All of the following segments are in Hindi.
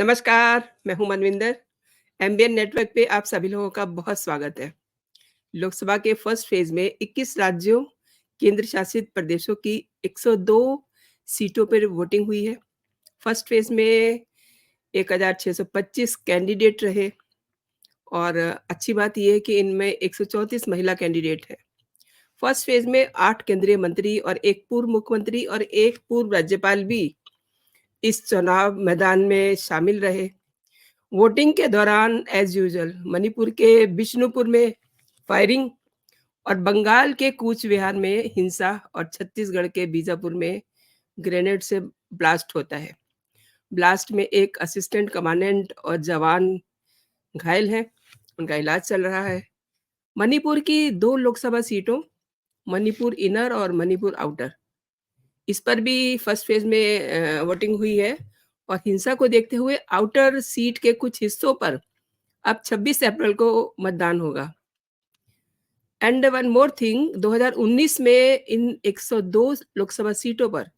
नमस्कार, मैं हूँ मनविंदर। एमबीएन नेटवर्क पे आप सभी लोगों का बहुत स्वागत है। लोकसभा के फर्स्ट फेज़ में 21 राज्यों, केंद्र शासित प्रदेशों की 102 सीटों पर वोटिंग हुई है। फर्स्ट फेज़ में 1625 कैंडिडेट रहे और अच्छी बात ये है कि इनमें 134 महिला कैंडिडेट हैं। फर्स्ट फेज़ में 8 केंद्रीय मंत्री और 1 पूर्व मुख्यमंत्री और 1 पूर्व राज्यपाल भी इस चुनाव मैदान में शामिल रहे। वोटिंग के दौरान एज़ यूजुअल मणिपुर के बिष्णुपुर में फायरिंग और बंगाल के कूच विहार में हिंसा और छत्तीसगढ़ के बीजापुर में ग्रेनेड से ब्लास्ट होता है। ब्लास्ट में एक असिस्टेंट कमांडेंट और जवान घायल हैं, उनका इलाज चल रहा है। मणिपुर की 2 लोकसभा सीटों, मणिपुर इनर और मणिपुर आउटर, इस पर भी फर्स्ट फेज़ में वोटिंग हुई है और हिंसा को देखते हुए आउटर सीट के कुछ हिस्सों पर अब 26 अप्रैल को मतदान होगा। एंड वन मोर थिंग, 2019 में इन 102 लोकसभा सीटों पर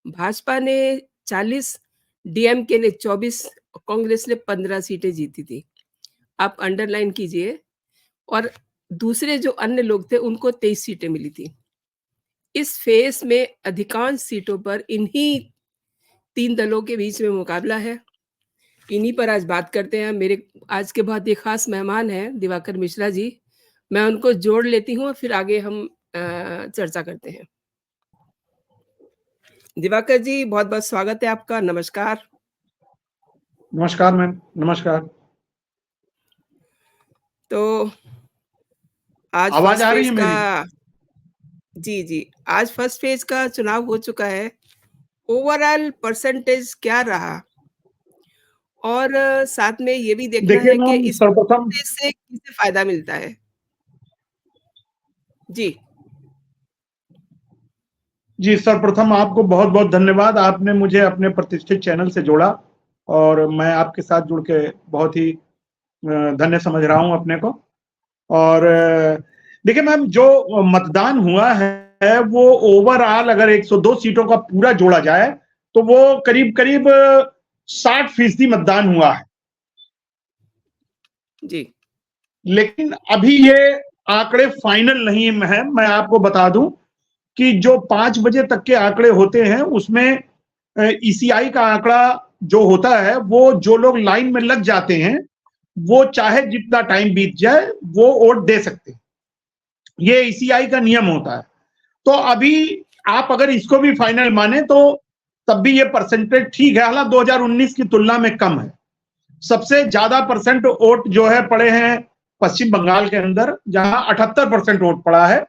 भाजपा ने 40, डीएमके ने 24, कांग्रेस ने 15 सीटें जीती थी। आप अंडरलाइन कीजिए। और दूसरे जो अन्य लोग थे उनको 23 सीटें मिली थी। इस फेस में अधिकांश सीटों पर इन्हीं 3 दलों के बीच में मुकाबला है। इन्हीं पर आज बात करते हैं। मेरे आज के बहुत ही खास मेहमान हैं दिवाकर मिश्रा जी। मैं उनको जोड़ लेती हूँ और फिर आगे हम चर्चा करते हैं। दिवाकर जी, बहुत-बहुत स्वागत है आपका। नमस्कार। नमस्कार मैम, नमस्कार। तो आज आवाज फर्स्ट आ रही फेज है का मेरी? जी, आज फर्स्ट फेज का चुनाव हो चुका है। ओवरऑल परसेंटेज क्या रहा? और साथ में ये भी देखना देखिए है कि मैम, इस सर्वप्रथम परसेंटेज से किसे फ़ायदा मिलता है? जी। जी, सर्वप्रथम आपको बहुत-बहुत धन्यवाद। आपने मुझे अपने प्रतिष्ठित चैनल से जोड़ा और मैं आपके साथ जुड़ के बहुत ही धन्य समझ रहा हूँ अपने को। और देखिए मैम, जो मतदान हुआ है वो ओवरऑल अगर 102 सीटों का पूरा जोड़ा जाए तो वो करीब-करीब 60% मतदान हुआ है। जी। लेकिन अभी ये आंकड़े फाइनल नहीं है। मैं आपको बता दूं कि जो 5 बजे तक के आंकड़े होते हैं उसमें ईसीआई का आंकड़ा जो होता है वो जो लोग लाइन में लग जाते हैं वो चाहे जितना टाइम बीत जाए वो वोट दे सकते हैं। ये ईसीआई का नियम होता है। तो अभी आप अगर इसको भी फाइनल माने तो तब भी ये परसेंटेज ठीक है, हालांकि 2019 की तुलना में कम है। सबसे ज्यादा परसेंट वोट जो है पड़े हैं पश्चिम बंगाल के अंदर, जहां 78% वोट पड़ा है।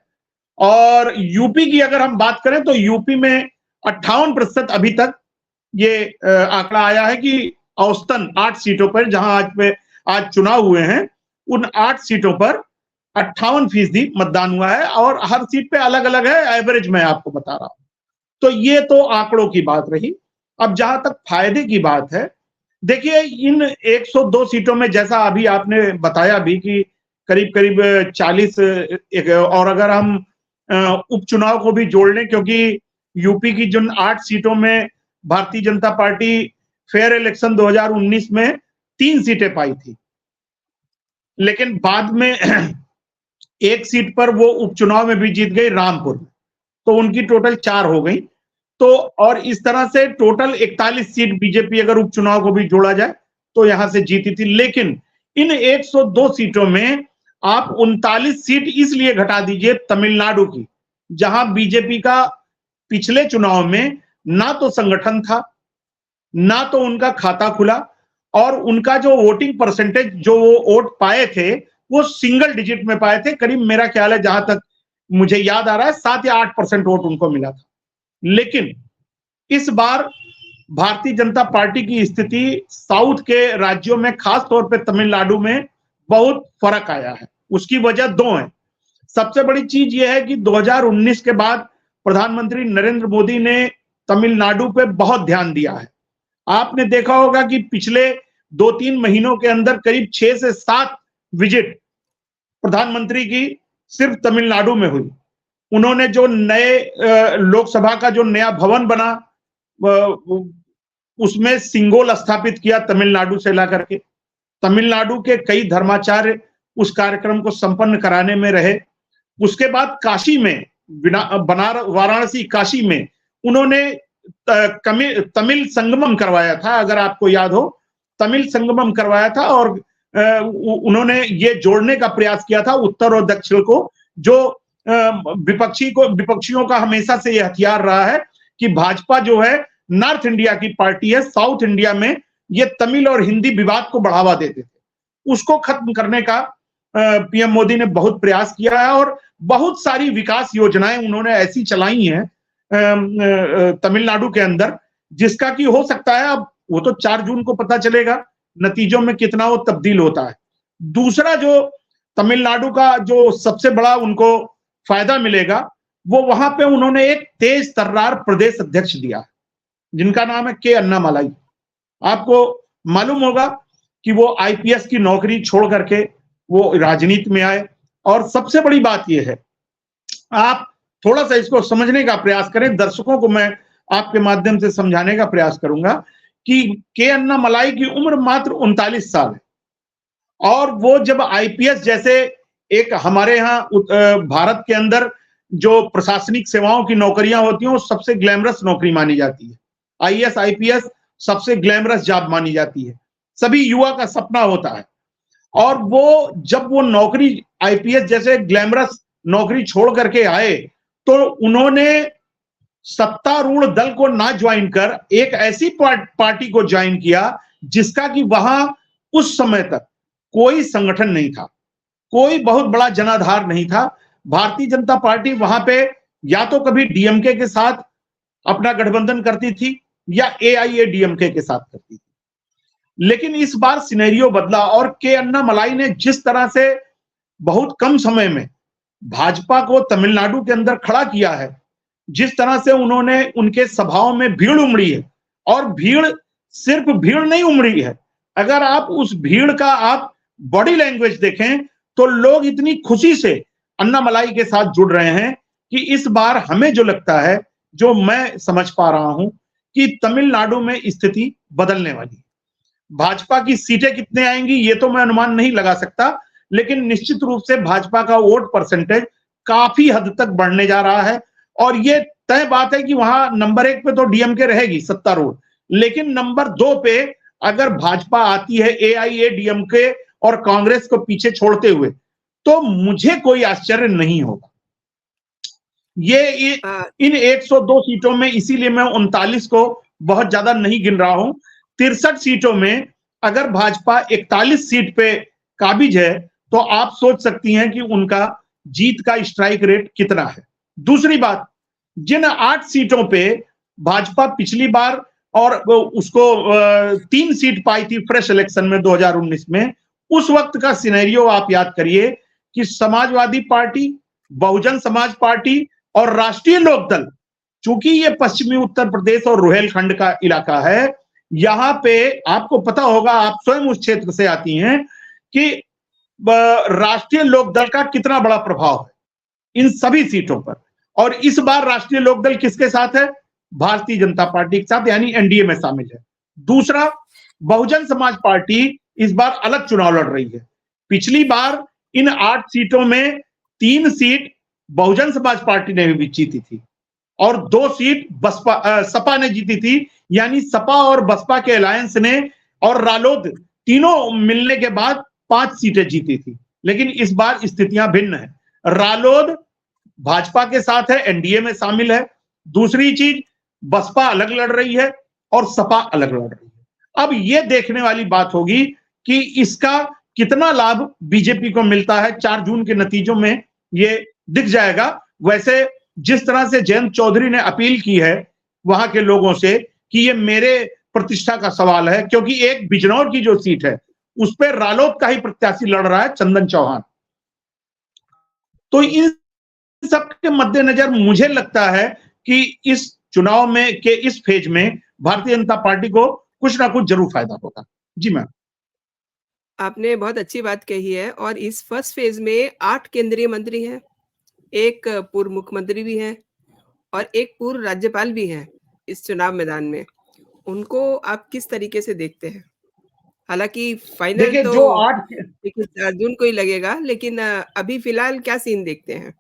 और यूपी की अगर हम बात करें तो यूपी में 58% अभी तक ये आंकड़ा आया है कि औसतन 8 सीटों पर, जहां आज चुनाव हुए हैं, उन 8 सीटों पर 58% मतदान हुआ है और हर सीट पे अलग अलग है, एवरेज मैं आपको बता रहा हूं। तो ये तो आंकड़ों की बात रही। अब जहां तक फायदे की बात है, देखिए इन 102 सीटों में जैसा अभी आपने बताया भी कि करीब करीब 40, और अगर हम उपचुनाव को भी जोड़ लें, क्योंकि यूपी की जिन 8 सीटों में Bharatiya Janata party fair election 2019 में 3 सीटें पाई थी, लेकिन बाद में एक सीट पर वो उपचुनाव में भी जीत गई रामपुर में, तो उनकी टोटल 4 हो गई। तो और इस तरह से टोटल 41 सीट बीजेपी अगर उपचुनाव को भी जोड़ा जाए तो यहां से जीती थी। लेकिन इन 102 सीटों में आप 39 सीट इसलिए घटा दीजिए तमिलनाडु की, जहां बीजेपी का पिछले चुनाव में ना तो संगठन था, ना तो उनका खाता खुला, और उनका जो वोटिंग परसेंटेज जो वो वोट पाए थे वो सिंगल डिजिट में पाए थे। करीब मेरा ख्याल है, जहां तक मुझे याद आ रहा है, 7 या 8% वोट उनको मिला था। लेकिन इस बार भारतीय जनता पार्टी की स्थिति साउथ के राज्यों में, खास तौर पे तमिलनाडु में बहुत फर्क आया है। उसकी वजह 2 है। सबसे बड़ी चीज यह है कि 2019 के बाद प्रधानमंत्री नरेंद्र मोदी ने तमिलनाडु पे बहुत ध्यान दिया है। आपने देखा होगा कि पिछले 2-3 महीनों के अंदर करीब 6 से 7 विजिट प्रधानमंत्री की सिर्फ तमिलनाडु में हुई। उन्होंने जो नए लोकसभा का जो नया भवन बना, उसमें सिंगोल स्थापित किया तमिलनाडु से ला करके। तमिलनाडु के कई धर्माचार्य उस कार्यक्रम को संपन्न कराने में रहे। उसके बाद काशी में, वाराणसी काशी में उन्होंने तमिल संगमम करवाया था, अगर आपको याद हो, तमिल संगमम करवाया था। और उन्होंने ये जोड़ने का प्रयास किया था उत्तर और दक्षिण को, जो विपक्षियों का हमेशा से यह हथियार रहा है कि भाजपा जो है नॉर्थ इंडिया की पार्टी है, साउथ इंडिया में ये तमिल और हिंदी विवाद को बढ़ावा देते थे। उसको खत्म करने का पीएम मोदी ने बहुत प्रयास किया है और बहुत सारी विकास योजनाएं उन्होंने ऐसी चलाई हैं तमिलनाडु के अंदर, जिसका कि हो सकता है अब वो तो 4 जून को पता चलेगा नतीजों में कितना वो तब्दील होता है। दूसरा जो तमिलनाडु का जो सबसे बड़ा उनको फायदा मिलेगा, वो वहां पे उन्होंने एक तेज तर्रार प्रदेश अध्यक्ष दिया, जिनका नाम है के अन्नामलाई। आपको मालूम होगा कि वो आईपीएस की नौकरी छोड़ करके वो राजनीति में आए। और सबसे बड़ी बात यह है, आप थोड़ा सा इसको समझने का प्रयास करें, दर्शकों को मैं आपके माध्यम से समझाने का प्रयास करूंगा कि के अन्नामलाई की उम्र मात्र 39 साल है। और वो जब आईपीएस जैसे एक हमारे यहाँ भारत के अंदर जो प्रशासनिक सेवाओं की नौकरियां होती हैं, वो सबसे ग्लैमरस नौकरी मानी जाती है। आईएएस आईपीएस सबसे ग्लैमरस जॉब मानी जाती है, सभी युवा का सपना होता है। और वो जब वो नौकरी आईपीएस जैसे ग्लैमरस नौकरी छोड़ करके आए, तो उन्होंने सत्तारूढ़ दल को ना ज्वाइन कर एक ऐसी पार्टी को ज्वाइन किया जिसका कि वहां उस समय तक कोई संगठन नहीं था, कोई बहुत बड़ा जनाधार नहीं था। भारतीय जनता पार्टी वहां पे या तो कभी डीएमके के साथ अपना गठबंधन करती थी या एआईएडीएमके के साथ करती थी। लेकिन इस बार सिनेरियो बदला और के अन्नामलाई ने जिस तरह से बहुत कम समय में भाजपा को तमिलनाडु के अंदर खड़ा किया है, जिस तरह से उन्होंने उनके सभाओं में भीड़ उमड़ी है, और भीड़ सिर्फ भीड़ नहीं उमड़ी है, अगर आप उस भीड़ का आप बॉडी लैंग्वेज देखें तो लोग इतनी खुशी से अन्नामलाई के साथ जुड़ रहे हैं कि इस बार हमें जो लगता है, जो मैं समझ पा रहा हूं, कि तमिलनाडु में स्थिति बदलने वाली है। भाजपा की सीटें कितने आएंगी ये तो मैं अनुमान नहीं लगा सकता, लेकिन निश्चित रूप से भाजपा का वोट परसेंटेज काफी हद तक बढ़ने जा रहा है। और ये तय बात है कि वहां नंबर 1 पे तो डीएमके रहेगी सत्तारूढ़, लेकिन नंबर 2 पे अगर भाजपा आती है एआईएडीएमके और कांग्रेस को पीछे छोड़ते हुए, तो मुझे कोई आश्चर्य नहीं होगा। ये इन 102 सीटों में, इसीलिए मैं 39 को बहुत ज्यादा नहीं गिन रहा हूं। 63 सीटों में अगर भाजपा 41 सीट पे काबिज है, तो आप सोच सकती हैं कि उनका जीत का स्ट्राइक रेट कितना है। दूसरी बात, जिन 8 सीटों पे भाजपा पिछली बार और उसको 3 सीट पाई थी फ्रेश इलेक्शन में 2019 में, उस वक्त का सिनेरियो आप याद करिए कि समाजवादी पार्टी, बहुजन समाज पार्टी और राष्ट्रीय लोकदल, चूंकि ये पश्चिमी उत्तर प्रदेश और रुहेलखंड का इलाका है, यहां पे आपको पता होगा, आप स्वयं उस क्षेत्र से आती हैं, कि राष्ट्रीय लोकदल का कितना बड़ा प्रभाव है इन सभी सीटों पर। और इस बार राष्ट्रीय लोकदल किसके साथ है? भारतीय जनता पार्टी के साथ, यानी एनडीए में शामिल है। दूसरा, बहुजन समाज पार्टी इस बार अलग चुनाव लड़ रही है। पिछली बार इन 8 सीटों में 3 सीट बहुजन समाज पार्टी ने भी जीती थी और 2 सीट सपा ने जीती थी, यानी सपा और बसपा के अलायंस ने और रालोद तीनों मिलने के बाद 5 सीटें जीती थी। लेकिन इस बार स्थितियां भिन्न है। रालोद भाजपा के साथ है, एनडीए में शामिल है। दूसरी चीज, बसपा अलग लड़ रही है और सपा अलग लड़ रही है। अब यह देखने वाली बात होगी कि इसका कितना लाभ बीजेपी को मिलता है। 4 जून के नतीजों में यह दिख जाएगा। वैसे जिस तरह से जयंत चौधरी ने अपील की है वहां के लोगों से कि ये मेरे प्रतिष्ठा का सवाल है, क्योंकि एक बिजनौर की जो सीट है उस पर रालोद का ही प्रत्याशी लड़ रहा है, चंदन चौहान। तो इन सबके मद्देनजर मुझे लगता है कि इस चुनाव में के इस फेज में भारतीय जनता पार्टी को कुछ ना कुछ जरूर फायदा होगा। जी मैम। आपने बहुत अच्छी बात कही है और इस फर्स्ट फेज में 8 केंद्रीय मंत्री हैं, एक पूर्व मुख्यमंत्री भी हैं और एक पूर्व राज्यपाल भी हैं इस चुनाव मैदान में। उनको आप किस तरीके से देखते हैं? हालाँकि फाइनल देखिए तो जो 8 देखिए 4 जून को ही लगेगा, लेकिन अभी फ़िलहाल क्या सीन देखते हैं?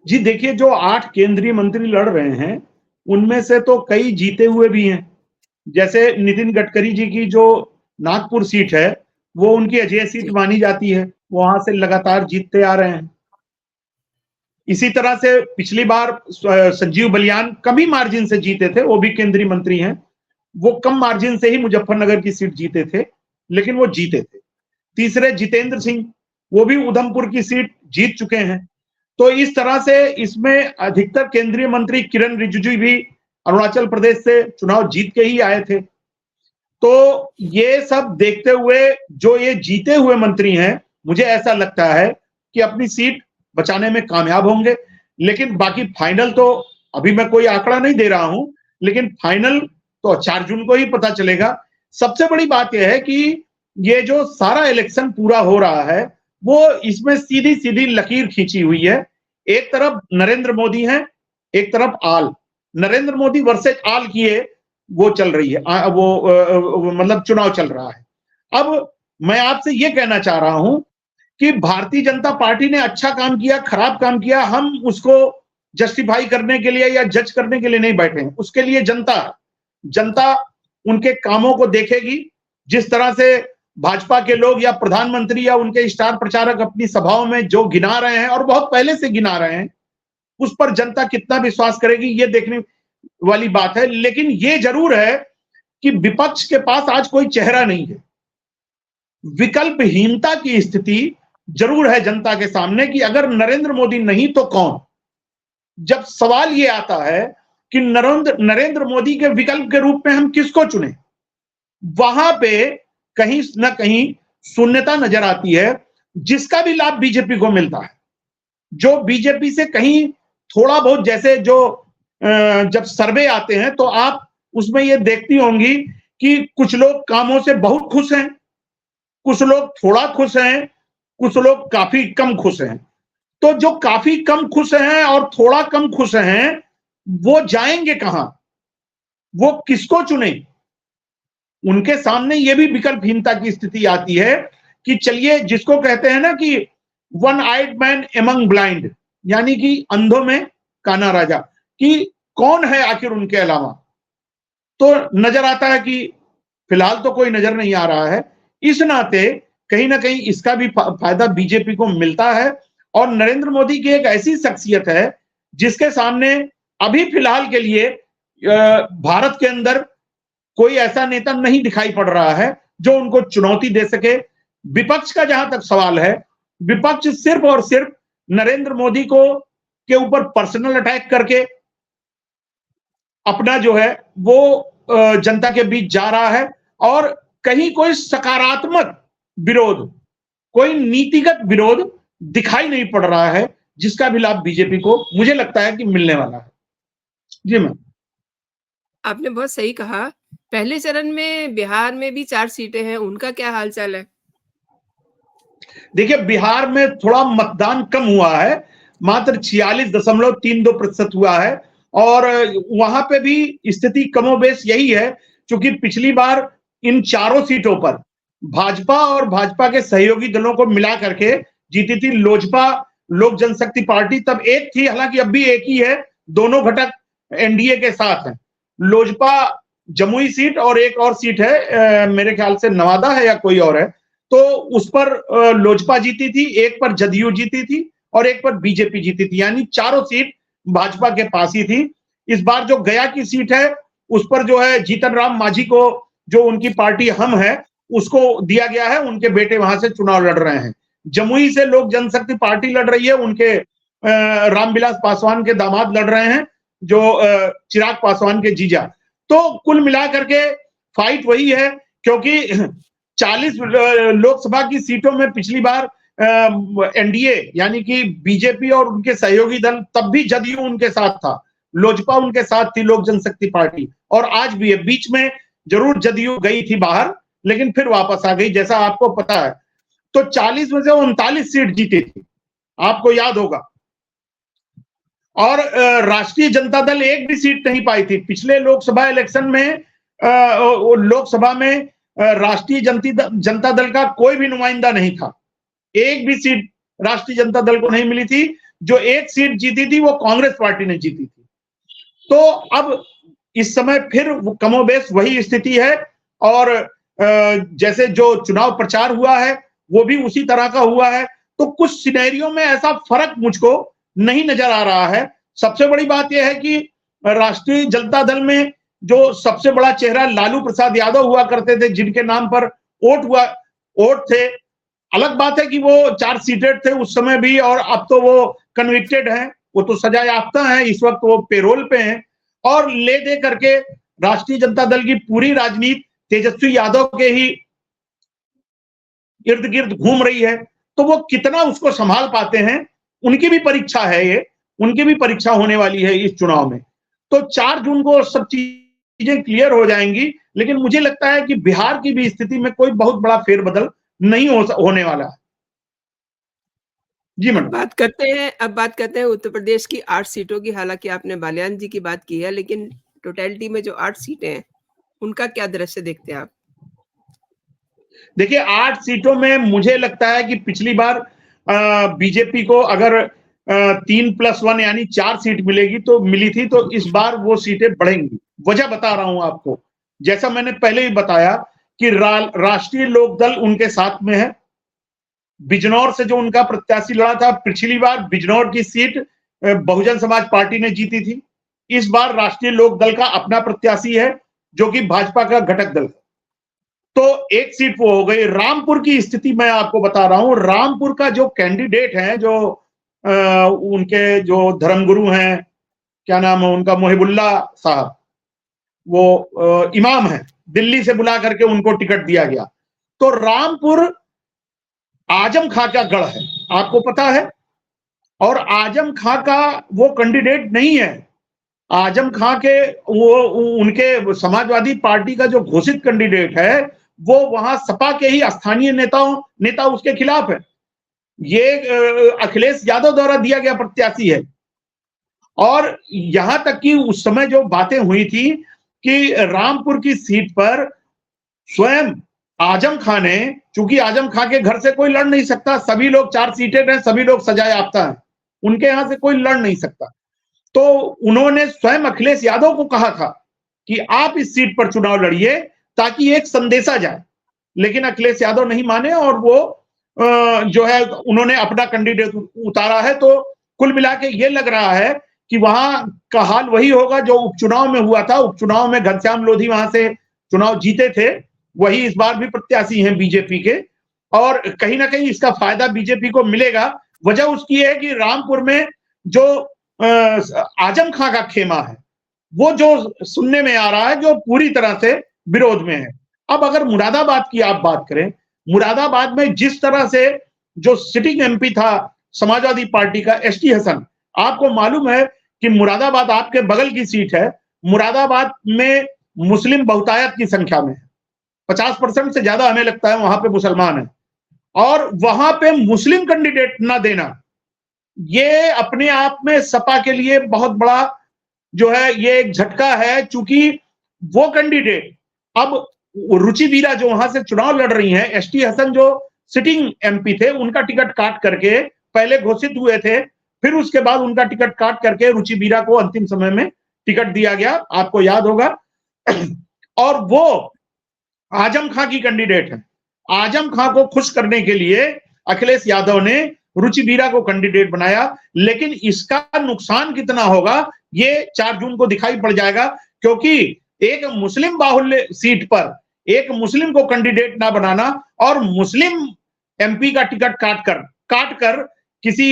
जी देखिए जो 8 केंद्रीय मंत्री लड़ रहे हैं, उनमें से तो कई जीते हुए भी हैं। जैसे नितिन गडकरी जी की जो नागपुर सीट है, वो उनकी अजेय सीट जी, मानी जाती है। वहाँ से लगातार जीतते आ रहे हैं। इसी तरह से पिछली बार संजीव बलियान कम ही मार्जिन से जीते थे, वो भी केंद्रीय मंत्री हैं। वो कम मार्जिन से ही मुजफ्फरनगर की सीट जीते थे, लेकिन वो जीते थे। तीसरे जितेंद्र सिंह, वो भी उधमपुर की सीट जीत चुके हैं। तो इस तरह से इसमें अधिकतर केंद्रीय मंत्री किरण रिजिजू भी अरुणाचल प्रदेश से चुनाव जीत के ही आए थे। तो ये सब देखते हुए जो ये जीते हुए मंत्री हैं, मुझे ऐसा लगता है कि अपनी सीट बचाने में कामयाब होंगे। लेकिन बाकी फाइनल तो अभी मैं कोई आंकड़ा नहीं दे रहा हूं, लेकिन फाइनल तो 4 जून को ही पता चलेगा। सबसे बड़ी बात यह है कि ये जो सारा इलेक्शन पूरा हो रहा है, वो इसमें सीधी-सीधी लकीर खींची हुई है। एक तरफ नरेंद्र मोदी हैं, एक तरफ आल। नरेंद्र मोदी वर्सेस आल की ये वो चल रही है, मतलब चुनाव चल रहा है। अब मैं आपसे ये कहना चाह रहा हूं कि भारतीय जनता पार्टी ने अच्छा काम किया, खराब काम किया, हम उसको जस्टिफाई करने के लिए या जज करने के लिए नहीं बैठे हैं। उसके लिए जनता उनके कामों को देखेगी। जिस तरह से भाजपा के लोग या प्रधानमंत्री या उनके स्टार प्रचारक अपनी सभाओं में जो गिना रहे हैं और बहुत पहले से गिना रहे हैं, उस पर जनता कितना विश्वास करेगी, ये देखने वाली बात है। लेकिन ये जरूर है कि विपक्ष के पास आज कोई चेहरा नहीं है। विकल्पहीनता की स्थिति जरूर है जनता के सामने कि अगर नरेंद्र मोदी नहीं तो कौन। जब सवाल ये आता है कि नरेंद्र मोदी के विकल्प के रूप में हम किसको चुने, वहां पे कहीं ना कहीं शून्यता नजर आती है, जिसका भी लाभ बीजेपी को मिलता है। जो बीजेपी से कहीं थोड़ा बहुत, जैसे जो जब सर्वे आते हैं तो आप उसमें ये देखती होंगी कि कुछ लोग कामों से बहुत खुश हैं, कुछ लोग थोड़ा खुश हैं, कुछ लोग काफी कम खुश हैं। तो जो काफी कम खुश हैं और थोड़ा कम खुश हैं, वो जाएंगे कहां, वो किसको चुने? उनके सामने ये भी विकल्पहीनता की स्थिति आती है कि चलिए, जिसको कहते हैं ना कि one eyed man among blind, यानी कि अंधों में काना राजा, कि कौन है आखिर उनके अलावा। तो नजर आता है कि फिलहाल तो कोई नजर नहीं आ रहा है। इस नाते कहीं ना कहीं इसका भी फायदा बीजेपी को मिलता है। और नरेंद्र मोदी की एक ऐसी शख्सियत है जिसके सामने अभी फिलहाल के लिए भारत के अंदर कोई ऐसा नेता नहीं दिखाई पड़ रहा है जो उनको चुनौती दे सके। विपक्ष का जहां तक सवाल है, विपक्ष सिर्फ और सिर्फ नरेंद्र मोदी को के ऊपर पर्सनल अटैक करके अपना जो है वो जनता के बीच जा रहा है, और कहीं कोई सकारात्मक विरोध, कोई नीतिगत विरोध दिखाई नहीं पड़ रहा है, जिसका भी लाभ बीजेपी को मुझे लगता है कि मिलने वाला है। जी मैम। आपने बहुत सही कहा। पहले चरण में बिहार में भी 4 सीटें हैं, उनका क्या हाल-चाल है? देखिए बिहार में थोड़ा मतदान कम हुआ है, मात्र 46.32% हुआ है। और वहां पे भी स्थिति कमोबेश यही है, क्योंकि पिछली बार इन चारों सीटों पर भाजपा और भाजपा के सहयोगी दलों को मिला करके जीती थी लोजपा, लोक जनशक्ति पार्टी तब एक थी, हालांकि अब भी एक ही है, दोनों घटक एनडीए के साथ हैं। लोजपा जमुई सीट और एक और सीट है, मेरे ख्याल से नवादा है या कोई और है, तो उस पर लोजपा जीती थी, एक पर जदयू जीती थी और एक पर बीजेपी जीती थी, यानी चारों सीट भाजपा के पास ही थी। इस बार जो गया की सीट है, उस पर जो है जीतन राम मांझी को, जो उनकी पार्टी हम है, उसको दिया गया है, उनके बेटे वहां से चुनाव लड़ रहे हैं। जमुई से लोक जनशक्ति पार्टी लड़ रही है, उनके रामविलास पासवान के दामाद लड़ रहे हैं, जो चिराग पासवान के जीजा। तो कुल मिलाकर के फाइट वही है, क्योंकि 40 लोकसभा की सीटों में पिछली बार एनडीए यानी कि बीजेपी और उनके सहयोगी दल, तब भी जदयू उनके साथ था, लोजपा उनके साथ थी, लोक जनशक्ति पार्टी, और आज भी है। बीच में जरूर जदयू गई थी बाहर, लेकिन फिर वापस आ गई, जैसा आपको पता है। तो 40 में से 39 सीट जीती थी, आपको याद होगा। और राष्ट्रीय जनता दल एक भी सीट नहीं पाई थी पिछले लोकसभा इलेक्शन में। लोकसभा में राष्ट्रीय जनता दल का कोई भी नुमाइंदा नहीं था, एक भी सीट राष्ट्रीय जनता दल को नहीं मिली थी। जो एक सीट जीती थी वो कांग्रेस पार्टी ने जीती थी। तो अब इस समय फिर कमोबेश वही स्थिति है, और जैसे जो चुनाव प्रचार हुआ है वो भी उसी तरह का हुआ है। तो कुछ सिनेरियो में ऐसा फर्क मुझको नहीं नजर आ रहा है। सबसे बड़ी बात यह है कि राष्ट्रीय जनता दल में जो सबसे बड़ा चेहरा लालू प्रसाद यादव हुआ करते थे, जिनके नाम पर वोट थे, अलग बात है कि वो चार्ज सीटेड थे उस समय भी, और अब तो वो कन्विक्टेड हैं, वो तो सजा याफ्ता हैं, इस वक्त वो पेरोल पे हैं, और ले दे करके राष्ट्रीय जनता दल की पूरी राजनीति तेजस्वी यादव के ही इर्द गिर्द घूम रही है। तो वो कितना उसको संभाल पाते हैं, उनकी भी परीक्षा है, ये उनकी भी परीक्षा होने वाली है इस चुनाव में। तो 4 जून को सब चीजें क्लियर हो जाएंगी, लेकिन मुझे लगता है कि बिहार की भी स्थिति में कोई बहुत बड़ा फेरबदल नहीं होने वाला है। जी मैडम। अब बात करते हैं उत्तर प्रदेश की 8 सीटों की। हालांकि आपने बालियान जी की बात की है, लेकिन टोटलिटी में जो 8 सीटें हैं उनका क्या दृश्य देखते हैं आप? देखिए 8 सीटों में मुझे लगता है कि पिछली बार बीजेपी को अगर 3+1 यानी 4 सीट मिलेगी तो मिली थी, तो इस बार वो सीटें बढ़ेंगी। वजह बता रहा हूं आपको, जैसा मैंने पहले ही बताया कि राष्ट्रीय लोकदल उनके साथ में है। बिजनौर से जो उनका प्रत्याशी लड़ा था, पिछली बार बिजनौर की सीट बहुजन समाज पार्टी ने जीती थी। इस बार राष्ट्रीय लोकदल का अपना प्रत्याशी है, जो कि भाजपा का घटक दल है। तो एक सीट वो हो गई। रामपुर की स्थिति मैं आपको बता रहा हूं। रामपुर का जो कैंडिडेट है, जो उनके जो धर्मगुरु हैं, क्या नाम है उनका, मोहिबुल्ला साहब, वो इमाम है, दिल्ली से बुला करके उनको टिकट दिया गया। तो रामपुर आजम खां का गढ़ है, आपको पता है, और आजम खां का वो कैंडिडेट नहीं है। आजम खां के वो उनके समाजवादी पार्टी का जो घोषित कैंडिडेट है, वो वहां सपा के ही स्थानीय नेता उसके खिलाफ है। ये अखिलेश यादव द्वारा दिया गया प्रत्याशी है। और यहां तक कि उस समय जो बातें हुई थी कि रामपुर की सीट पर स्वयं आजम खां ने, चूंकि आजम खां के घर से कोई लड़ नहीं सकता, सभी लोग 4 सीटेड हैं, सभी लोग सजा याफ्ता हैं, उनके यहां से कोई लड़ नहीं सकता। तो उन्होंने स्वयं अखिलेश यादव को कहा था कि आप इस सीट पर चुनाव लड़िए ताकि एक संदेशा जाए, लेकिन अखिलेश यादव नहीं माने, और वो जो है उन्होंने अपना कैंडिडेट उतारा है। तो कुल मिला के ये लग रहा है कि वहां का हाल वही होगा जो उपचुनाव में हुआ था। उपचुनाव में घनश्याम लोधी वहां से चुनाव जीते थे, वही इस बार भी प्रत्याशी हैं बीजेपी के, और कहीं ना कहीं इसका फायदा बीजेपी को मिलेगा। वजह उसकी है कि रामपुर में जो आजम खां का खेमा है, वो जो सुनने में आ रहा है, जो पूरी तरह से विरोध में है। अब अगर मुरादाबाद की आप बात करें, मुरादाबाद में जिस तरह से जो सिटिंग एमपी था समाजवादी पार्टी का एसटी हसन, आपको मालूम है कि मुरादाबाद आपके बगल की सीट है, मुरादाबाद में मुस्लिम बहुतायत की संख्या में है, 50% से ज्यादा हमें लगता है वहां पे मुसलमान है, और वहां पे मुस्लिम कैंडिडेट ना देना, ये अपने आप में सपा के लिए बहुत बड़ा जो है ये एक झटका है। चूंकि वो कैंडिडेट अब रुचि बीरा जो वहां से चुनाव लड़ रही हैं, एसटी हसन जो सिटिंग एमपी थे, उनका टिकट काट करके पहले घोषित हुए थे, फिर उसके बाद उनका टिकट काट करके रुचि बीरा को अंतिम समय में टिकट दिया गया, आपको याद होगा। और वो आजम खां की कैंडिडेट है। आजम खां को खुश करने के लिए अखिलेश यादव ने रुचि बीरा को कैंडिडेट बनाया, लेकिन इसका नुकसान कितना होगा ये 4 जून को दिखाई पड़ जाएगा, क्योंकि एक मुस्लिम बाहुल्य सीट पर एक मुस्लिम को कैंडिडेट ना बनाना और मुस्लिम एमपी का टिकट काट कर किसी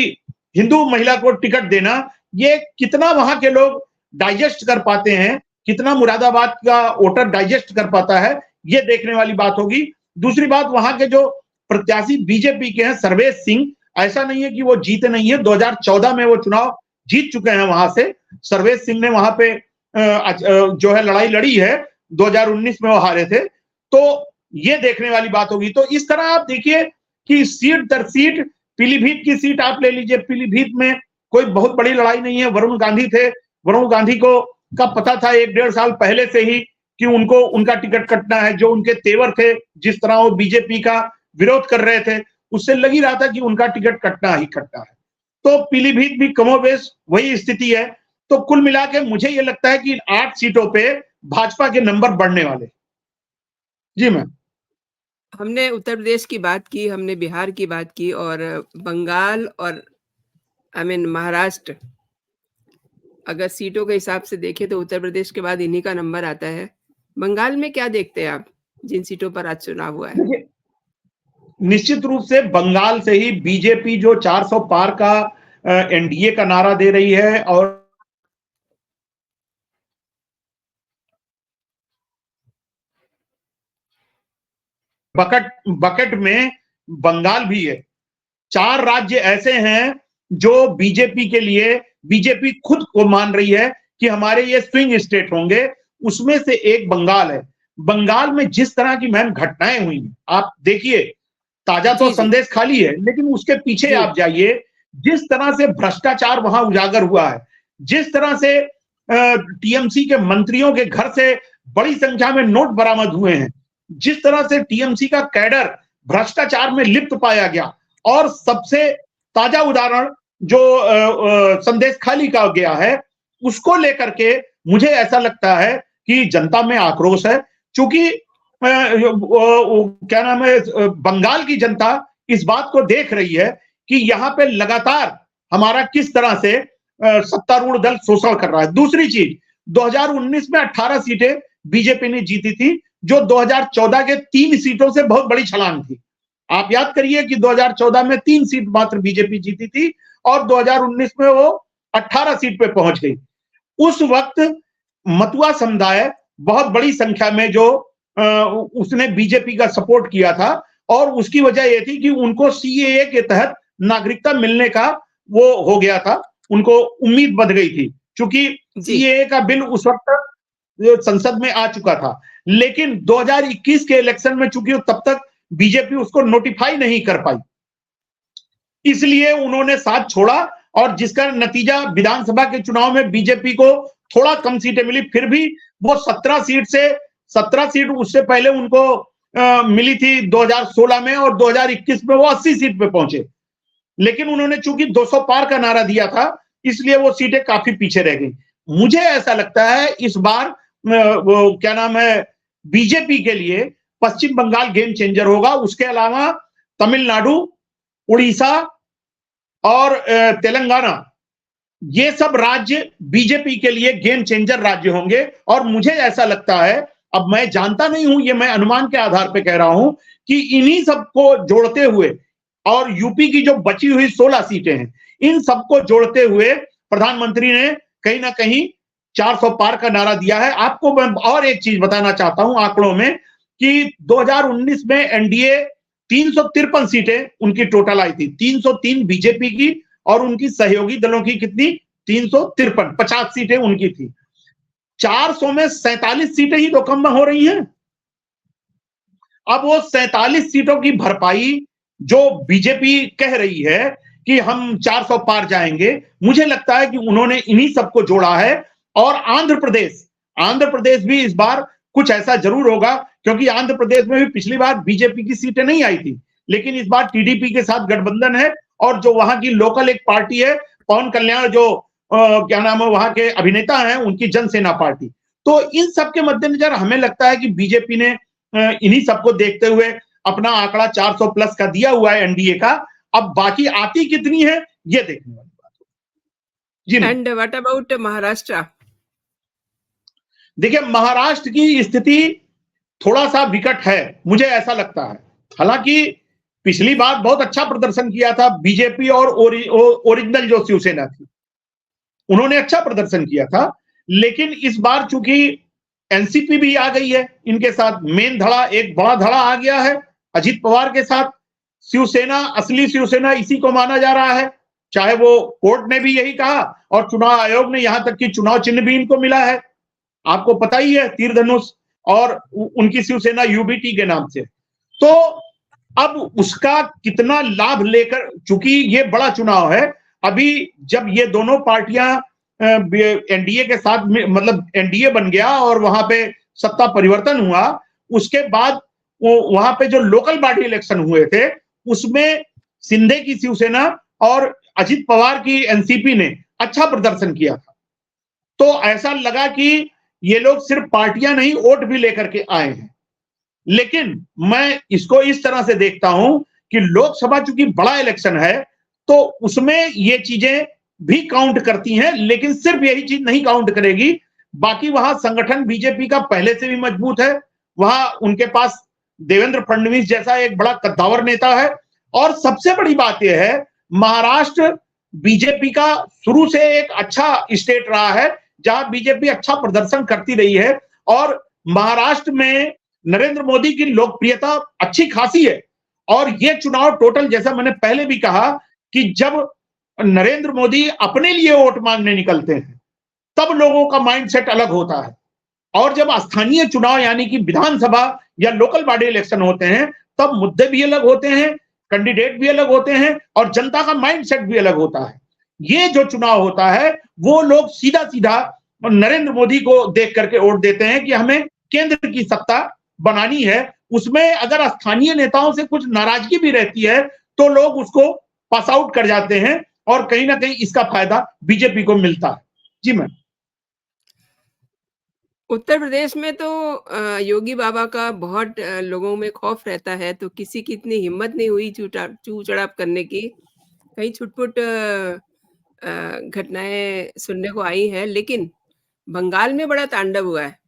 हिंदू महिला को टिकट देना, ये कितना वहां के लोग डाइजेस्ट कर पाते हैं, कितना मुरादाबाद का वोटर डाइजेस्ट कर पाता है, ये देखने वाली बात होगी। दूसरी बात, वहां के जो प्रत्याशी बीजेपी के हैं सर्वेश सिंह, ऐसा नहीं है कि वो जीते नहीं है, 2014 में वो चुनाव जीत चुके हैं वहां से। सर्वेश सिंह ने वहां पे जो है लड़ाई लड़ी है, 2019 में वो हारे थे। तो ये देखने वाली बात होगी। तो इस तरह आप देखिए कि सीट दर सीट, पीलीभीत की सीट आप ले लीजिए, पीलीभीत में कोई बहुत बड़ी लड़ाई नहीं है। वरुण गांधी थे, वरुण गांधी को का पता था 1-1.5 साल पहले से ही कि उनको उनका टिकट कटना है। जो उनके तेवर थे, जिस तरह वो बीजेपी का विरोध कर रहे थे, उससे लग ही रहा था कि उनका टिकट कटना ही कटना है। तो पीलीभीत भी कमोबेश वही स्थिति है। तो कुल मिला के मुझे ये लगता है कि 8 सीटों पे भाजपा के नंबर बढ़ने वाले। जी मैम। हमने उत्तर प्रदेश की बात की, हमने बिहार की बात की और बंगाल और महाराष्ट्र, अगर सीटों के हिसाब से देखें तो उत्तर प्रदेश के बाद इन्हीं का नंबर आता है। बंगाल में क्या देखते हैं आप, जिन सीटों पर आज चुनाव हुआ है? देखिए, निश्चित रूप से बंगाल से ही बीजेपी जो 400 पार का एनडीए का नारा दे रही है और बकेट में बंगाल भी है। 4 राज्य ऐसे हैं जो बीजेपी के लिए, बीजेपी खुद को मान रही है कि हमारे ये स्विंग स्टेट होंगे, उसमें से एक बंगाल है। बंगाल में जिस तरह की मैम घटनाएं हुई, आप देखिए, ताजा तो जी, जी। संदेश खाली है, लेकिन उसके पीछे जी। आप जाइए, जिस तरह से भ्रष्टाचार वहां उजागर हुआ है, जिस तरह से टीएमसी के मंत्रियों के घर से बड़ी संख्या में नोट बरामद हुए हैं, जिस तरह से टीएमसी का कैडर भ्रष्टाचार में लिप्त पाया गया, और सबसे ताजा उदाहरण जो संदेश खाली का गया है, उसको लेकर के मुझे ऐसा लगता है कि जनता में आक्रोश है। चूंकि क्या नाम है, बंगाल की जनता इस बात को देख रही है कि यहाँ पे लगातार हमारा किस तरह से सत्तारूढ़ दल शोषण कर रहा है। दूसरी चीज, 2019 में 18 सीटें बीजेपी ने जीती थी, जो 2014 के 3 सीटों से बहुत बड़ी छलांग थी। आप याद करिए कि 2014 में 3 सीट मात्र बीजेपी जीती थी और 2019 में वो 18 सीट पे पहुंच गई। उस वक्त मतुआ समुदाय बहुत बड़ी संख्या में जो उसने बीजेपी का सपोर्ट किया था, और उसकी वजह यह थी कि उनको सीएए के तहत नागरिकता मिलने का वो हो गया था, उनको उम्मीद बंध गई थी, क्योंकि सीएए का बिल उस वक्त संसद में आ चुका था। लेकिन 2021 के इलेक्शन में चूंकि तब तक बीजेपी उसको नोटिफाई नहीं कर पाई, इसलिए उन्होंने साथ छोड़ा, और जिसका नतीजा विधानसभा के चुनाव में बीजेपी को थोड़ा कम सीटें मिली। फिर भी वो 17 सीट उससे पहले उनको मिली थी 2016 में, और 2021 में वो 80 सीट पे पहुंचे। लेकिन उन्होंने चूंकि 200 पार का नारा दिया था, इसलिए वो सीटें काफी पीछे रह गई। मुझे ऐसा लगता है इस बार वो क्या नाम है, बीजेपी के लिए पश्चिम बंगाल गेम चेंजर होगा। उसके अलावा तमिलनाडु, उड़ीसा और तेलंगाना, ये सब राज्य बीजेपी के लिए गेम चेंजर राज्य होंगे। और मुझे ऐसा लगता है, अब मैं जानता नहीं हूं, ये मैं अनुमान के आधार पर कह रहा हूं, कि इन्हीं सबको जोड़ते हुए, और यूपी की जो बची हुई 16 सीटें हैं, इन सबको जोड़ते हुए प्रधानमंत्री ने कहीं ना कहीं 400 पार का नारा दिया है। आपको मैं और एक चीज बताना चाहता हूं आंकड़ों में, कि 2019 में एनडीए 353 सीटें उनकी टोटल आई थी, 303 बीजेपी की और उनकी सहयोगी दलों की कितनी, 353, 50 सीटें उनकी थी। 400 में 47 सीटें ही तो कम हो रही हैं। अब वो 47 सीटों की भरपाई जो बीजेपी कह रही है कि हम 400 पार जाएंगे, मुझे लगता है कि उन्होंने इन्हीं सबको जोड़ा है। और आंध्र प्रदेश भी इस बार कुछ ऐसा जरूर होगा, क्योंकि आंध्र प्रदेश में भी पिछली बार बीजेपी की सीटें नहीं आई थी, लेकिन इस बार टीडीपी के साथ गठबंधन है, और जो वहां की लोकल एक पार्टी है, पवन कल्याण, जो क्या नाम है वहां के अभिनेता हैं, उनकी जनसेना पार्टी। तो इन सब के मद्देनजर हमें लगता है कि बीजेपी ने इन्हीं सबको देखते हुए अपना आंकड़ा 400 प्लस का दिया हुआ है एनडीए का। अब बाकी आती कितनी है, ये देखने वाली बात है। जी। And what about Maharashtra? देखिए, महाराष्ट्र की स्थिति थोड़ा सा विकट है, मुझे ऐसा लगता है। हालांकि पिछली बार बहुत अच्छा प्रदर्शन किया था बीजेपी, और ओरिजिनल जो शिवसेना थी, उन्होंने अच्छा प्रदर्शन किया था। लेकिन इस बार चूंकि एनसीपी भी आ गई है इनके साथ, मेन धड़ा, एक बड़ा धड़ा आ गया है अजित पवार के साथ। शिवसेना, असली शिवसेना इसी को माना जा रहा है, चाहे वो कोर्ट ने भी यही कहा, और चुनाव आयोग ने, यहां तक कि चुनाव चिन्ह भी इनको मिला है, आपको पता ही है, तीर धनुष, और उनकी शिवसेना यूबीटी के नाम से। तो अब उसका कितना लाभ लेकर, चूंकि ये बड़ा चुनाव है, अभी जब ये दोनों पार्टियां एनडीए के साथ मतलब एनडीए बन गया और वहां पे सत्ता परिवर्तन हुआ, उसके बाद वहां पे जो लोकल बॉडी इलेक्शन हुए थे उसमें शिंदे की शिवसेना और अजित पवार की एनसीपी ने अच्छा प्रदर्शन किया था। तो ऐसा लगा कि ये लोग सिर्फ पार्टियां नहीं वोट भी लेकर के आए हैं। लेकिन मैं इसको इस तरह से देखता हूं कि लोकसभा चूंकि बड़ा इलेक्शन है तो उसमें ये चीजें भी काउंट करती हैं, लेकिन सिर्फ यही चीज नहीं काउंट करेगी। बाकी वहां संगठन बीजेपी का पहले से भी मजबूत है, वहां उनके पास देवेंद्र फडणवीस जैसा एक बड़ा कद्दावर नेता है, और सबसे बड़ी बात यह है महाराष्ट्र बीजेपी का शुरू से एक अच्छा स्टेट रहा है जहां बीजेपी अच्छा प्रदर्शन करती रही है, और महाराष्ट्र में नरेंद्र मोदी की लोकप्रियता अच्छी खासी है। और ये चुनाव टोटल, जैसा मैंने पहले भी कहा कि जब नरेंद्र मोदी अपने लिए वोट मांगने निकलते हैं तब लोगों का माइंडसेट अलग होता है, और जब स्थानीय चुनाव यानी कि विधानसभा या लोकल बॉडी इलेक्शन होते हैं तब मुद्दे भी अलग होते हैं, कैंडिडेट भी अलग होते हैं, और जनता का माइंडसेट भी अलग होता है। ये जो चुनाव होता है वो लोग सीधा सीधा नरेंद्र मोदी को देख करके वोट देते हैं कि हमें केंद्र की सत्ता बनानी है। उसमें अगर स्थानीय नेताओं से कुछ नाराजगी भी रहती है तो लोग उसको पास आउट कर जाते हैं, और कहीं ना कहीं इसका फायदा बीजेपी को मिलता है। जी मैम। उत्तर प्रदेश में तो योगी बाबा का बहुत लोगों में खौफ रहता है, तो किसी की इतनी हिम्मत नहीं हुई चू-चढ़ाव करने की। कई छुटपुट घटनाएँ सुनने को आई हैं, लेकिन बंगाल में बड़ा तांडव हुआ है।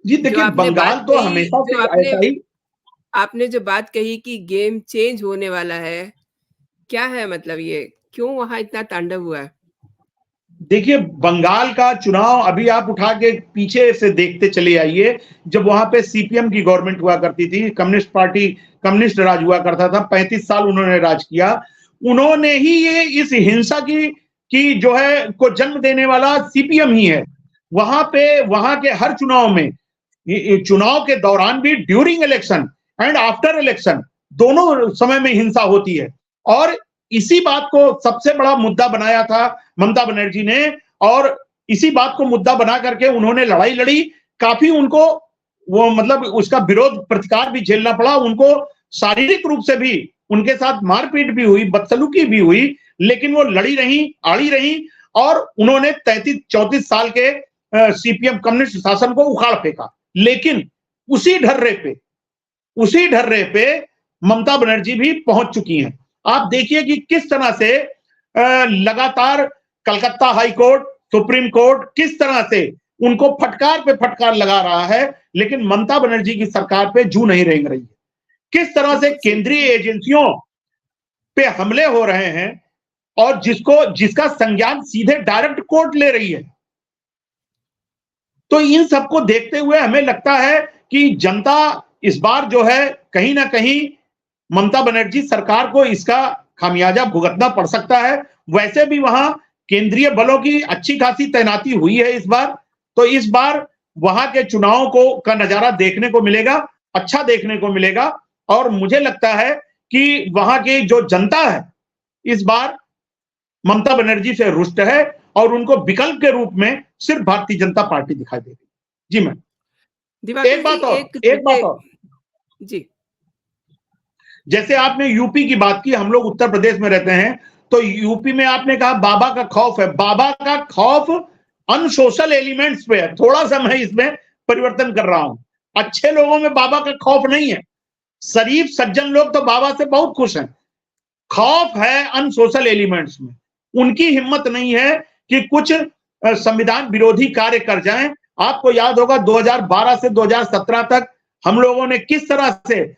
जी जो देखिए, आपने बात बंगाल तो कही हमेशा जो से आपने ऐसा ही। आपने जो बात कही कि गेम चेंज होने वाला है, क्या है मतलब ये? क्यों वहाँ इतना तांडव हुआ है? देखिए, बंगाल का चुनाव अभी आप उठा के पीछे से देखते चले आइए, जब वहां पे सीपीएम की गवर्नमेंट हुआ करती थी, कम्युनिस्ट पार्टी, कम्युनिस्ट राज हुआ करता था, 35 साल उन्होंने राज किया। उन्होंने ही ये इस हिंसा की जो है को जन्म देने वाला सीपीएम ही है। वहां पे वहां के हर चुनाव में, चुनाव के दौरान भी, during election and after election, दोनों समय में हिंसा होती है। और इसी बात को सबसे बड़ा मुद्दा बनाया था ममता बनर्जी ने, और इसी बात को मुद्दा बना करके उन्होंने लड़ाई लड़ी। काफी उनको वो मतलब उसका विरोध प्रतिकार भी झेलना पड़ा उनको, शारीरिक रूप से भी उनके साथ मारपीट भी हुई, बदसलूकी भी हुई, लेकिन वो लड़ी रही, आड़ी रही, और उन्होंने 33-34 साल के सीपीएम कम्युनिस्ट शासन को उखाड़ फेंका। लेकिन उसी ढर्रे पे ममता बनर्जी भी पहुंच चुकी हैं। आप देखिए कि किस तरह से लगातार Calcutta high court, supreme court किस तरह से उनको फटकार पे फटकार लगा रहा है, लेकिन ममता बनर्जी की सरकार पे जू नहीं रेंग रही है। किस तरह से केंद्रीय एजेंसियों पे हमले हो रहे हैं, और जिसका संज्ञान सीधे डायरेक्ट कोर्ट ले रही है। तो इन सबको देखते हुए हमें लगता है कि जनता इस बार जो है कहीं ना कहीं ममता बनर्जी सरकार को इसका खामियाजा भुगतना पड़ सकता है। वैसे भी वहां केंद्रीय बलों की अच्छी खासी तैनाती हुई है इस बार, तो इस बार वहां के चुनावों का नजारा देखने को मिलेगा, अच्छा देखने को मिलेगा। और मुझे लगता है कि वहां की जो जनता है इस बार ममता बनर्जी से रुष्ट है, और उनको विकल्प के रूप में सिर्फ भारतीय जनता पार्टी दिखाई देगी। जी मैम। दिवाकर एक जी, बात और, एक एक बात छोटे और, जी, जैसे आपने यूपी की बात की, हम लोग उत्तर प्रदेश में रहते हैं, तो यूपी में आपने कहा बाबा का खौफ है। बाबा का खौफ अनसोशल एलिमेंट्स पे है। थोड़ा सा मैं इसमें परिवर्तन कर रहा हूं। अच्छे लोगों में बाबा का खौफ नहीं है। शरीफ सज्जन लोग तो बाबा से बहुत खुश हैं। खौफ है अनसोशल एलिमेंट्स में। उनकी हिम्मत नहीं है कि कुछ संविधान विरोधी कार्य कर जाएं। आपको याद होगा 2012 से 2017 तक हम लोगों ने किस तरह से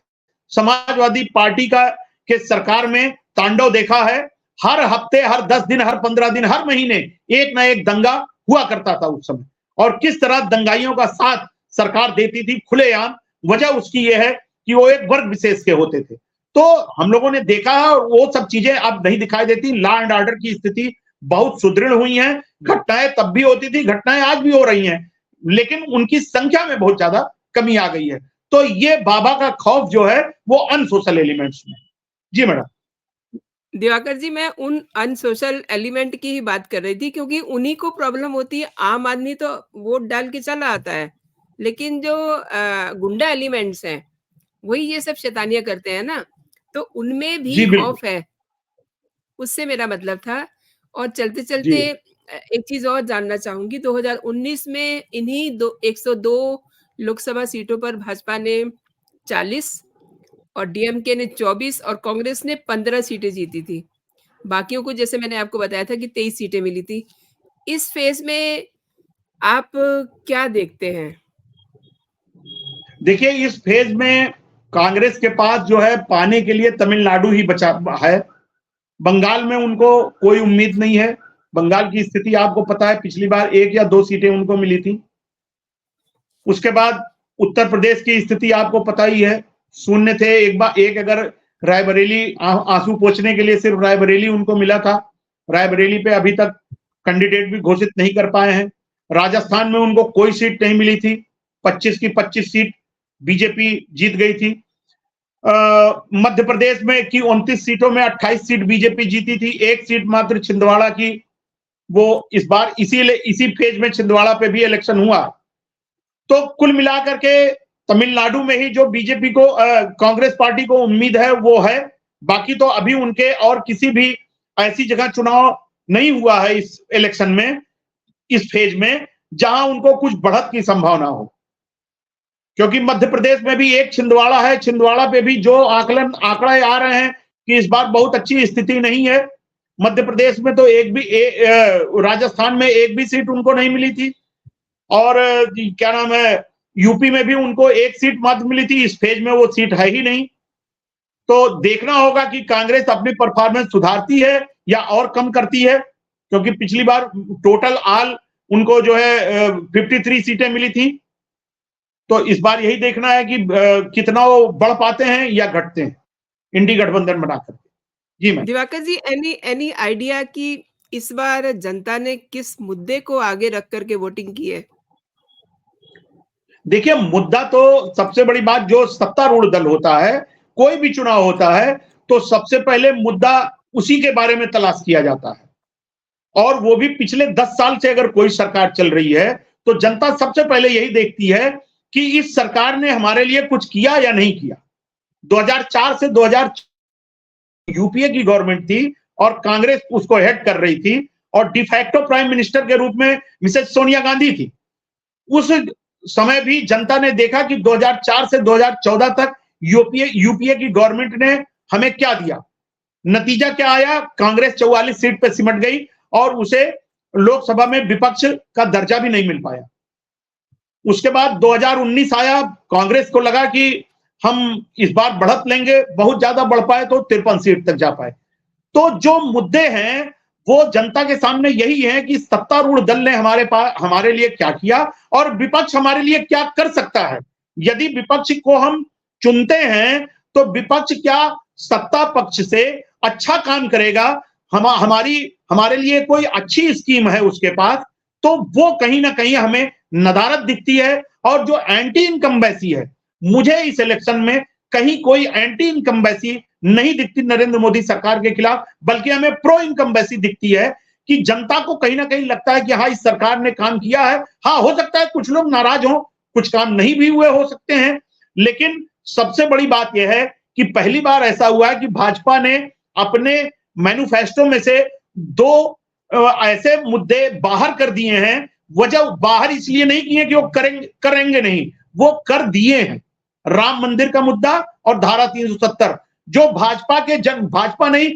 समाजवादी पार्टी के सरकार में तांडव देखा है। हर हफ्ते, हर 10 दिन, हर 15 दिन, हर महीने एक ना एक दंगा हुआ करता था उस समय, और किस तरह दंगाइयों का साथ सरकार देती थी खुलेआम। वजह उसकी यह है कि वो एक वर्ग विशेष के होते थे। तो हम लोगों ने देखा है, और वो सब चीजें अब नहीं दिखाई देती। लॉ एंड ऑर्डर की स्थिति बहुत सुदृढ़ हुई है। घटनाएं तब भी होती थी, घटनाएं आज भी हो रही हैं, लेकिन उनकी संख्या में बहुत ज्यादा कमी आ गई है। तो ये बाबा का खौफ जो है वो अनसोशल एलिमेंट्स में। जी मैडम। दिवाकर जी, मैं उन अनसोशल एलिमेंट की ही बात कर रही थी, क्योंकि उन्हीं को प्रॉब्लम होती है। आम आदमी तो वोट डाल के चला आता है, लेकिन जो गुंडा एलिमेंट्स हैं, वही ये सब शैतानियाँ करते हैं ना, तो उनमें भी जी बिल्कुल। खौफ है, उससे मेरा मतलब था। और जी चलते-चलते एक चीज़ और जानना चाहूँगी, 2019 में इन्हीं दो 102 लोकसभा सीटों पर भाजपा ने 40 और डीएमके ने 24 और कांग्रेस ने 15 सीटें जीती थी। बाकियों को, जैसे मैंने आपको बताया था, कि 23 सीटें मिली थी। इस फ़ेज़ में आप क्या देखते हैं? देखिए, इस फेज में कांग्रेस के पास जो है पाने के लिए तमिलनाडु ही बचा है। बंगाल में उनको कोई उम्मीद नहीं है। बंगाल की स्थिति आपको पता है, पिछली बार 1 या 2 सीटें उनको मिली थी। उसके बाद उत्तर प्रदेश की स्थिति आपको पता ही है, शून्य थे। एक अगर रायबरेली आंसू पोंछने के लिए सिर्फ रायबरेली उनको मिला था। रायबरेली पे अभी तक कैंडिडेट भी घोषित नहीं कर पाए हैं। राजस्थान में उनको कोई सीट नहीं मिली थी। 25 की 25 सीट बीजेपी जीत गई थी। मध्य प्रदेश में की 29 सीटों में 28 सीट बीजेपी जीती थी। 1 सीट मात्र छिंदवाड़ा की, वो इस बार इसी फेज में छिंदवाड़ा पे भी इलेक्शन हुआ। तो कुल मिलाकर के तमिलनाडु में ही जो बीजेपी को कांग्रेस पार्टी को उम्मीद है वो है। बाकी तो अभी उनके और किसी भी ऐसी जगह चुनाव नहीं हुआ है इस इलेक्शन में, इस फेज में, जहां उनको कुछ बढ़त की संभावना हो। क्योंकि मध्य प्रदेश में भी एक छिंदवाड़ा है। छिंदवाड़ा पे भी जो आंकड़े आ रहे हैं कि इस बार बहुत अच्छी स्थिति नहीं है। मध्य प्रदेश में तो राजस्थान में एक भी सीट उनको नहीं मिली थी। और क्या नाम है, यूपी में भी उनको 1 सीट मात्र मिली थी। इस फेज में वो सीट है ही नहीं। तो देखना होगा कि कांग्रेस अपनी परफॉर्मेंस सुधारती है या और कम करती है, क्योंकि पिछली बार टोटल उनको जो है 53 सीटें मिली थी। तो इस बार यही देखना है कि कितना वो बढ़ पाते हैं या घटते हैं इंडी गठबंधन बनाकर। जी मैम। दिवाकर जी, एनी एनी आइडिया कि इस बार जनता ने किस मुद्दे को आगे रख कर के वोटिंग की है? देखिए, मुद्दा तो सबसे बड़ी बात, जो सत्तारूढ़ दल होता है, कोई भी चुनाव होता है, तो सबसे पहले मुद्दा उसी के बारे में तलाश किया जाता है। और वो भी पिछले 10 साल से अगर कोई सरकार चल रही है, तो जनता सबसे पहले यही देखती है कि इस सरकार ने हमारे लिए कुछ किया या नहीं किया। 2004 से 2000 यूपीए की गवर्नमेंट थी और कांग्रेस उसको हेड कर रही थी, और डिफैक्टो प्राइम मिनिस्टर के रूप में मिसेस सोनिया गांधी थी। उस समय भी जनता ने देखा कि 2004 से 2014 तक यूपीए की गवर्नमेंट ने हमें क्या दिया। नतीजा क्या आया? कांग्रेस 44 सीट पे सिमट गई और उसे लोकसभा में विपक्ष का दर्जा भी नहीं मिल पाया। उसके बाद 2019 आया, कांग्रेस को लगा कि हम इस बार बढ़त लेंगे, बहुत ज्यादा बढ़ पाए तो 53 सीट तक जा पाए। तो जो मुद्दे हैं वो जनता के सामने यही है कि सत्तारूढ़ दल ने हमारे लिए क्या किया और विपक्ष हमारे लिए क्या कर सकता है। यदि विपक्ष को हम चुनते हैं तो विपक्ष क्या सत्ता पक्ष से अच्छा काम करेगा, हमारे लिए कोई अच्छी स्कीम है उसके पास, तो वो कहीं ना कहीं हमें नदारत दिखती है। और जो एंटी इनकम्बेंसी है, मुझे इस इलेक्शन में कहीं कोई एंटी इनकम्बेंसी नहीं दिखती नरेंद्र मोदी सरकार के खिलाफ, बल्कि हमें प्रो इनकम्बेंसी दिखती है कि जनता को कहीं ना कहीं लगता है कि हाँ, इस सरकार ने काम किया है। हाँ, हो सकता है कुछ लोग नाराज हो, कुछ काम नहीं भी हुए हो सकते हैं, लेकिन सबसे बड़ी बात यह है कि पहली बार ऐसा हुआ है कि भाजपा ने अपने मैनिफेस्टो में से 2 ऐसे मुद्दे बाहर कर दिए हैं। वजह बाहर इसलिए नहीं किए कि वो करेंगे नहीं, वो कर दिए हैं। राम मंदिर का मुद्दा और धारा 370, जो भाजपा नहीं,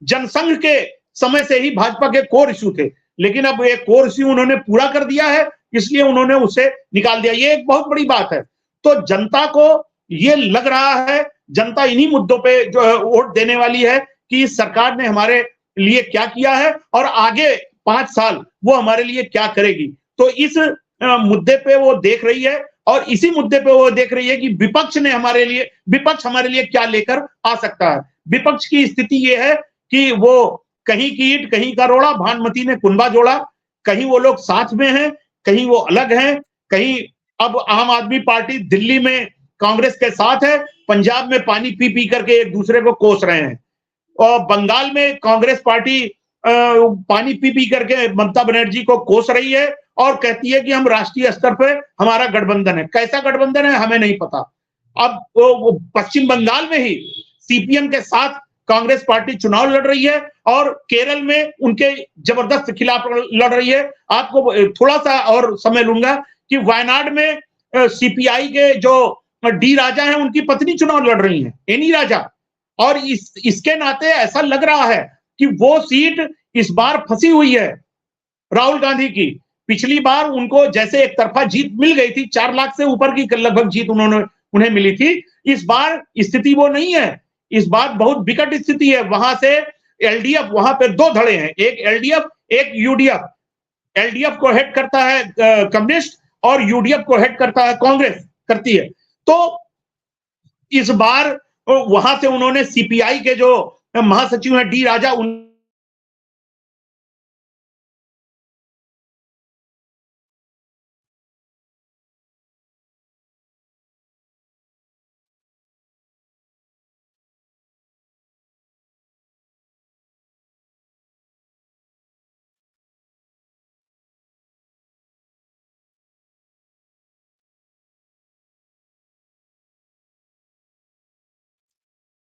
जनसंघ के समय से ही भाजपा के कोर इश्यू थे, लेकिन अब एक कोर इश्यू उन्होंने पूरा कर दिया है, इसलिए उन्होंने उसे निकाल दिया। ये एक बहुत बड़ी बात है। तो जनता को ये लग रहा है, जनता इन्हीं मुद्दों पे जो वोट देने वाली है कि इस सरकार ने हमारे लिए क्या किया है और आगे 5 साल वो हमारे लिए क्या करेगी। तो इस मुद्दे पे वो देख रही है, और इसी मुद्दे पे वो देख रही है कि विपक्ष हमारे लिए क्या लेकर आ सकता है। विपक्ष की स्थिति ये है कि वो कहीं की ईंट कहीं का रोड़ा, भानुमति ने कुंबा जोड़ा। कहीं वो लोग साथ में हैं, कहीं वो अलग हैं, कहीं अब आम आदमी पार्टी दिल्ली में कांग्रेस के साथ है, पंजाब में पानी पी पी करके एक दूसरे को कोस रहे हैं। और बंगाल में कांग्रेस पार्टी पानी पी पी करके ममता बनर्जी को कोस रही है और कहती है कि हम राष्ट्रीय स्तर पे हमारा गठबंधन है। कैसा गठबंधन है हमें नहीं पता। अब वो पश्चिम बंगाल में ही सीपीएम के साथ कांग्रेस पार्टी चुनाव लड़ रही है और केरल में उनके जबरदस्त खिलाफ लड़ रही है। आपको थोड़ा सा और समय लूंगा कि वायनाड में सीपीआई के जो डी राजा हैं उनकी पत्नी चुनाव लड़ रही हैं, एनी राजा। और इसके नाते ऐसा लग रहा है कि वो सीट इस बार फंसी हुई है राहुल गांधी की। पिछली बार उनको जैसे एक तरफा जीत मिल गई थी, 4 लाख से ऊपर की लगभग जीत उन्हें मिली थी। इस बार स्थिति वो नहीं है। इस बार बहुत विकट स्थिति है। वहां से एलडीएफ, वहां पे 2 धड़े हैं, एक एलडीएफ एक यूडीएफ। एलडीएफ को हेड करता है कम्युनिस्ट और यूडीएफ को हेड करता है कांग्रेस करती है। तो इस बार वहां से उन्होंने सीपीआई के जो महासचिव हैं डी राजा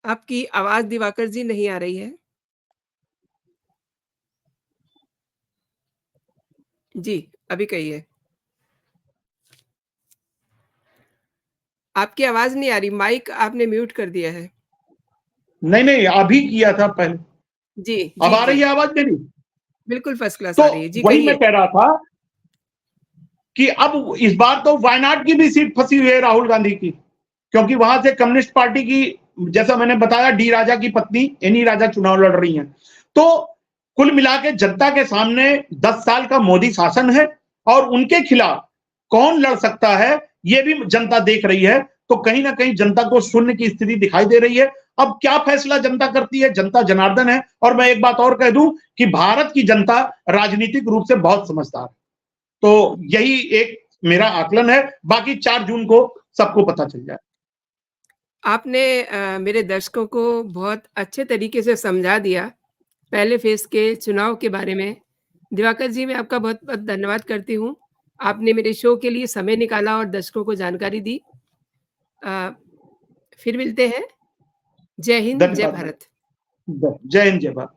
आपकी आवाज़ दिवाकर जी नहीं आ रही है। जी, अभी कहिए। आपकी आवाज़ नहीं आ रही, माइक आपने म्यूट कर दिया है। नहीं अभी किया था पहले। जी, अब जी, आ रही जी। है आवाज मेरी? बिल्कुल फर्स्ट क्लास तो आ रही है। जी, वही मैं कहिए। कह रहा था कि अब इस बार तो वायनाड की भी सीट फंसी हुई है राहुल गांधी की, क्योंकि वहां से कम्युनिस्ट पार्टी की, जैसा मैंने बताया, डी राजा की पत्नी एनी राजा चुनाव लड़ रही हैं। तो कुल मिला के जनता के सामने 10 साल का मोदी शासन है और उनके खिलाफ कौन लड़ सकता है ये भी जनता देख रही है। तो कहीं ना कहीं जनता को शून्य की स्थिति दिखाई दे रही है। अब क्या फैसला जनता करती है, जनता जनार्दन है। और मैं एक बात और कह दूं कि भारत की जनता राजनीतिक रूप से बहुत समझदार है। तो यही एक मेरा आकलन है। बाकी 4 जून को सबको पता चल जाए। आपने मेरे दर्शकों को बहुत अच्छे तरीके से समझा दिया, पहले फ़ेज़ के चुनाव के बारे में। दिवाकर जी, मैं आपका बहुत-बहुत धन्यवाद करती हूँ। आपने मेरे शो के लिए समय निकाला और दर्शकों को जानकारी दी। अ, फिर मिलते हैं। जय हिंद, जय धन्यवाद। भारत। जय हिंद, जय भारत।